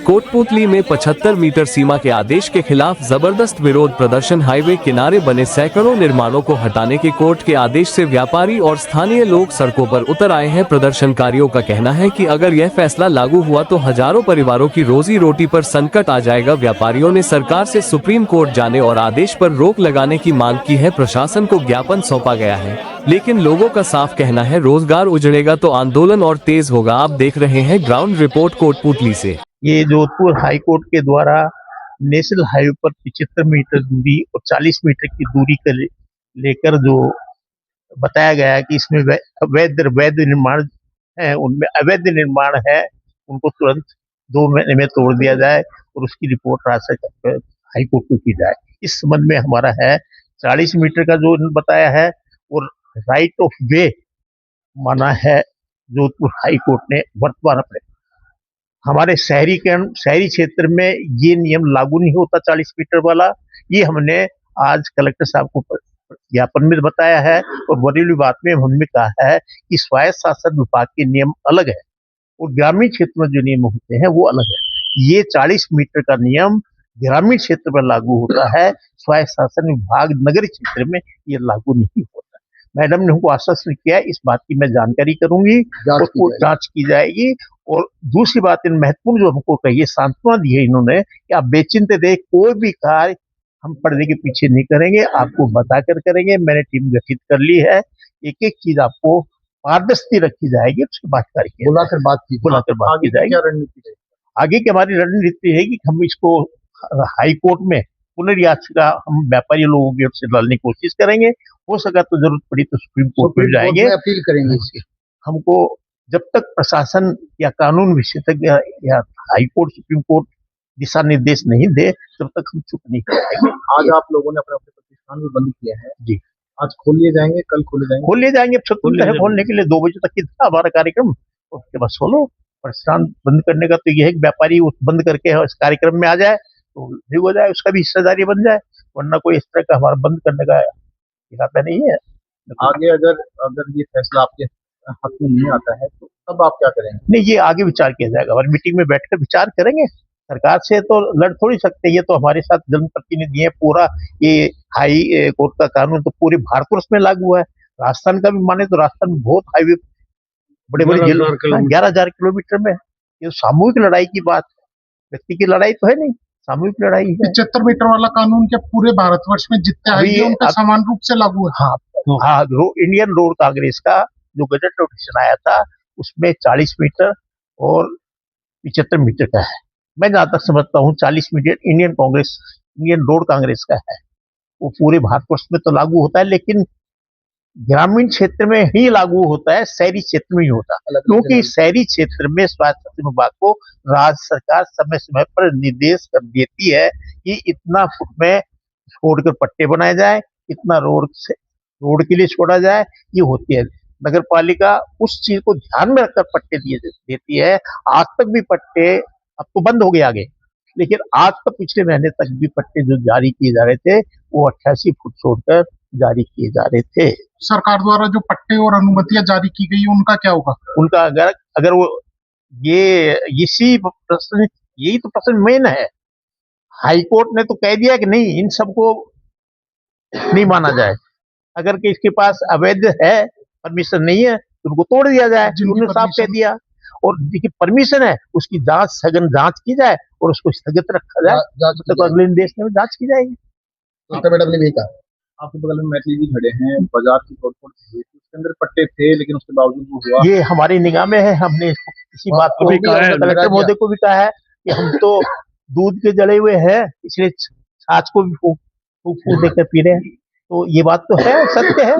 कोटपूतली में 75 मीटर सीमा के आदेश के खिलाफ जबरदस्त विरोध प्रदर्शन। हाईवे किनारे बने सैकड़ों निर्माणों को हटाने के कोर्ट के आदेश से व्यापारी और स्थानीय लोग सड़कों पर उतर आए हैं। प्रदर्शनकारियों का कहना है कि अगर यह फैसला लागू हुआ तो हजारों परिवारों की रोजी रोटी पर संकट आ जाएगा। व्यापारियों ने सरकार से सुप्रीम कोर्ट जाने और आदेश पर रोक लगाने की मांग की है। प्रशासन को ज्ञापन सौंपा गया है, लेकिन लोगों का साफ कहना है रोजगार उजड़ेगा तो आंदोलन और तेज होगा। आप देख रहे हैं ग्राउंड रिपोर्ट कोटपूतली से। ये जोधपुर हाई कोर्ट के द्वारा नेशनल हाईवे पर 75 मीटर दूरी और 40 मीटर की दूरी को लेकर जो बताया गया है कि इसमें वैध निर्माण है, उनमें अवैध निर्माण है, उनको तुरंत 2 महीने में तोड़ दिया जाए और उसकी रिपोर्ट हाई कोर्ट को की जाए। इस संबंध में हमारा है 40 मीटर का जो बताया है और राइट ऑफ वे माना है जोधपुर हाई कोर्ट ने वर्तमान में। हमारे शहरी क्षेत्र में ये नियम लागू नहीं होता 40 मीटर वाला। ये हमने आज कलेक्टर साहब को ज्ञापन में बताया है और बरेली बात में हमने कहा है कि स्वायत्त शासन विभाग के नियम अलग है और ग्रामीण क्षेत्र में जो नियम होते हैं वो अलग है। ये 40 मीटर का नियम ग्रामीण क्षेत्र में लागू होता है, स्वायत्त शासन विभाग नगरीय क्षेत्र में ये लागू नहीं होता। मैडम ने हमको आश्वासन किया, इस बात की मैं जानकारी करूंगी, जांच की जाएगी। और दूसरी बात इन महत्वपूर्ण जो हमको कही, सांत्वना दी है इन्होंने कि आप बेचिंते रहे, कोई भी कार्य हम पर्दे के पीछे नहीं करेंगे, आपको बताकर करेंगे। मैंने टीम गठित कर ली है, एक एक चीज आपको पारदर्शी रखी जाएगी, उसके बाद कार्य बुलाकर बात की जाएगी। आगे की हमारी रणनीति है कि हम इसको हाई कोर्ट में पुनर्याचिका हम व्यापारी लोगों की ओर से डालने की कोशिश करेंगे। हो सका तो जरूरत पड़ी तो सुप्रीम कोर्ट में जाएंगे, अपील करेंगे इसकी। हमको जब तक प्रशासन या कानून विशेषज्ञ या हाई कोर्ट सुप्रीम कोर्ट दिशा निर्देश नहीं दे तब तक हम चुप नहीं करेंगे। आज आप लोगों ने अपने प्रतिष्ठान भी बंद किया है जी, आज खोल लिए जाएंगे, कल खोले जाएंगे। स्वतंत्र है खोलने के लिए 2 बजे तक की था हमारा कार्यक्रम, उसके बाद खोलो। प्रतिष्ठान बंद करने का तो यह है कि व्यापारी बंद करके इस कार्यक्रम में आ जाए तो ठीक हो जाए, उसका भी हिस्सेदारी बन जाए, वरना कोई इस तरह का हमारा बंद करने का इरादा नहीं है। आगे अगर ये फैसला आपके हक में नहीं आता है तो तब आप क्या करेंगे? नहीं, ये आगे विचार किया जाएगा, हमारी मीटिंग में बैठकर विचार करेंगे। सरकार से तो लड़ थोड़ी सकते, ये तो हमारे साथ जनप्रतिनिधि है। पूरा ये हाई कोर्ट का कानून तो पूरे भारतवर्ष में लागू है। राजस्थान का भी माने तो राजस्थान में बहुत हाईवे बड़े 11,000 किलोमीटर में। ये सामूहिक लड़ाई की बात है, व्यक्ति की लड़ाई तो है नहीं, सामूहिक लड़ाई है। 75 मीटर वाला कानून क्या पूरे भारतवर्ष में जितने हाईवे उन पे समान रूप से लागू है? हाँ, इंडियन रोड कांग्रेस का जो गजट नोटिफिकेशन आया था उसमें 40 मीटर और 75 मीटर का है। मैं जहां तक समझता हूँ 40 मीटर इंडियन रोड कांग्रेस का है, वो पूरे भारतवर्ष में तो लागू होता है, लेकिन ग्रामीण क्षेत्र में ही लागू होता है, शहरी क्षेत्र में नहीं होता। क्योंकि शहरी क्षेत्र में स्वास्थ्य विभाग को राज्य सरकार समय समय पर निर्देश कर देती है कि इतना फुट में छोड़कर पट्टे बनाए जाए, इतना रोड के लिए छोड़ा जाए, ये होती है। नगर पालिका उस चीज को ध्यान में रखकर पट्टे देती है। आज तक भी पट्टे, अब तो बंद हो गए आगे, लेकिन आज तक पिछले महीने तक भी पट्टे जो जारी किए जा रहे थे वो 88 फुट छोड़कर जारी किए जा रहे थे। सरकार द्वारा जो पट्टे और अनुमतियां जारी की गई उनका क्या होगा? उनका अगर वो यही तो प्रश्न मेन है। हाई कोर्ट ने तो कह दिया कि नहीं, इन सबको नहीं माना जाए। अगर कि इसके पास अवैध है, परमिशन नहीं है तो उनको तोड़ दिया जाए, उन्होंने साफ कह दिया। और जिसकी परमिशन है उसकी सघन जांच की जाए और उसको स्थगित रखा जाए, तो अगले निर्देश में जांच की जाएगी। तो मैडम ने भी कहा, आपके बगल में मैथिली जी खड़े हैं, बाजार की तोड़फोड़ हुई, उसके अंदर पट्टे थे लेकिन उसके बावजूद वो हुआ। ये हमारी निगाह में है, हमने किसी बात को भी कलेक्टर महोदय को भी कहा है कि हम तो दूध के जड़े हुए हैं, इसलिए छाछ को भी फूक देकर पी रहे हैं। तो ये बात तो है, सत्य है।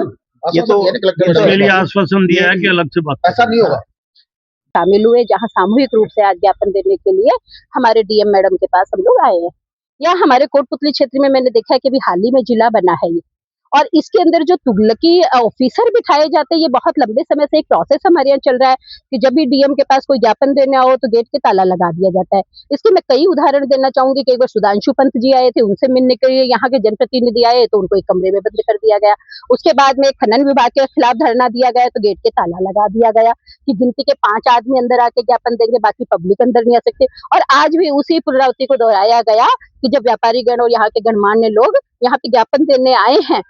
ये तो इसके लिए आश्वासन दिया है कि अलग से बात ऐसा नहीं होगा। शामिल हुए, जहां सामूहिक रूप से आज ज्ञापन देने के लिए हमारे डीएम मैडम के पास हम लोग आए हैं। या हमारे कोटपुतली क्षेत्र में मैंने देखा है कि अभी हाल ही में जिला बना है ये, और इसके अंदर जो तुगलकी ऑफिसर बिठाए जाते हैं, ये बहुत लंबे समय से एक प्रोसेस हमारे यहाँ चल रहा है कि जब भी डीएम के पास कोई ज्ञापन देने आओ तो गेट के ताला लगा दिया जाता है। इसके मैं कई उदाहरण देना चाहूंगी कि एक बार सुधांशु पंत जी आए थे, उनसे मिलने के लिए यहाँ के जनप्रतिनिधि आए तो उनको एक कमरे में बंद कर दिया गया। उसके बाद में खनन विभाग के खिलाफ धरना दिया गया तो गेट के ताला लगा दिया गया कि गिनती के 5 आदमी अंदर आके ज्ञापन देंगे, बाकी पब्लिक अंदर नहीं आ सकते। और आज भी उसी पुनरावृत्ति को दोहराया गया कि जब व्यापारी गण और यहाँ के गणमान्य लोग यहाँ पे ज्ञापन देने आए हैं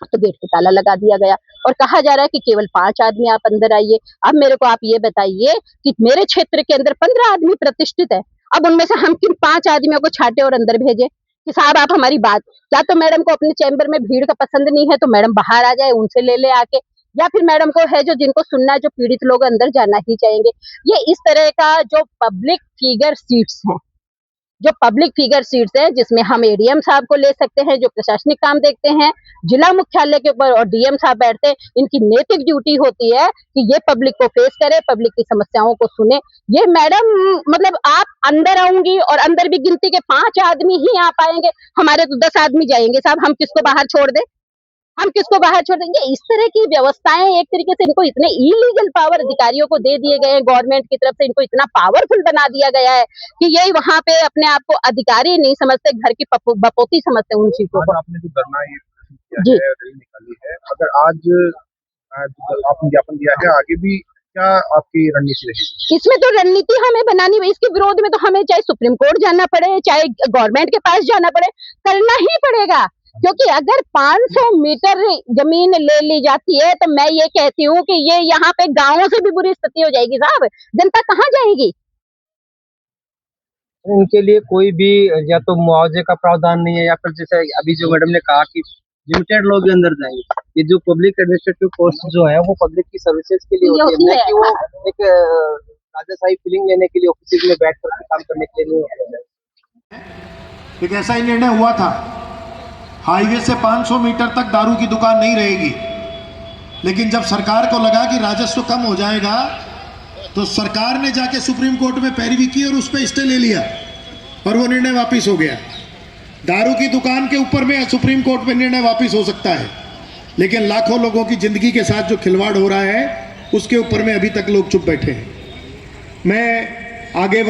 तो गेट पे ताला लगा दिया गया और कहा जा रहा है कि केवल 5 आदमी आप अंदर आइए। अब मेरे को आप ये बताइए कि मेरे क्षेत्र के अंदर 15 आदमी प्रतिष्ठित है, अब उनमें से हम किन 5 आदमियों को छांटे और अंदर भेजे कि साहब आप हमारी बात, या तो मैडम को अपने चैम्बर में भीड़ का पसंद नहीं है तो मैडम बाहर आ जाए, उनसे ले आके, या फिर मैडम को है जो जिनको सुनना है, जो पीड़ित लोग अंदर जाना ही चाहेंगे। ये इस तरह का जो पब्लिक फिगर सीट्स हैं, जो पब्लिक फिगर सीट्स हैं, जिसमें हम एडीएम साहब को ले सकते हैं जो प्रशासनिक काम देखते हैं, जिला मुख्यालय के ऊपर और डीएम साहब बैठते हैं। इनकी नैतिक ड्यूटी होती है कि ये पब्लिक को फेस करे, पब्लिक की समस्याओं को सुने। ये मैडम मतलब आप अंदर आऊंगी और अंदर भी गिनती के 5 आदमी ही आ पाएंगे, हमारे तो 10 आदमी जाएंगे साहब, हम किसको बाहर छोड़ दें, हम किसको बाहर छोड़ देंगे। इस तरह की व्यवस्थाएं एक तरीके से इनको इतने इलीगल पावर अधिकारियों को दे दिए गए हैं, गवर्नमेंट की तरफ से इनको इतना पावरफुल बना दिया गया है कि ये वहां पे अपने आप को अधिकारी नहीं समझते, घर की बपोती समझते हैं उन चीजों को। आपने जो धरना ये किया है, रैली निकाली है, अगर आज आपने ज्ञापन दिया है, आगे भी क्या आपकी रणनीति रहेगी? इसमें तो रणनीति हमें बनानी है, इसके विरोध में तो हमें चाहे सुप्रीम कोर्ट जाना पड़े, चाहे गवर्नमेंट के पास जाना पड़े, करना ही पड़ेगा। क्योंकि अगर 500 मीटर जमीन ले ली जाती है तो मैं ये कहती हूँ कि ये यहाँ पे गांवों से भी बुरी स्थिति हो जाएगी साहब, जनता कहाँ जाएगी। उनके लिए कोई भी या तो मुआवजे का प्रावधान नहीं है या फिर जैसे अभी जो मैडम ने कहा कि लिमिटेड लोग अंदर जाएंगे। ये जो पब्लिक एडमिनिस्ट्रेटिव पोस्ट जो है वो पब्लिक की सर्विसेज के लिए होती है, कि वो एक राजाशाही फीलिंग लेने के लिए ऑफिस में बैठ कर काम करने के लिए नहीं होता है। एक ऐसा ही निर्णय हुआ था, हाईवे से 500 मीटर तक दारू की दुकान नहीं रहेगी, लेकिन जब सरकार को लगा कि राजस्व कम हो जाएगा तो सरकार ने जाके सुप्रीम कोर्ट में पैरवी की और उस पर स्टे ले लिया और वो निर्णय वापस हो गया। दारू की दुकान के ऊपर में सुप्रीम कोर्ट में निर्णय वापस हो सकता है, लेकिन लाखों लोगों की जिंदगी के साथ जो खिलवाड़ हो रहा है उसके ऊपर में अभी तक लोग चुप बैठे हैं। मैं आगे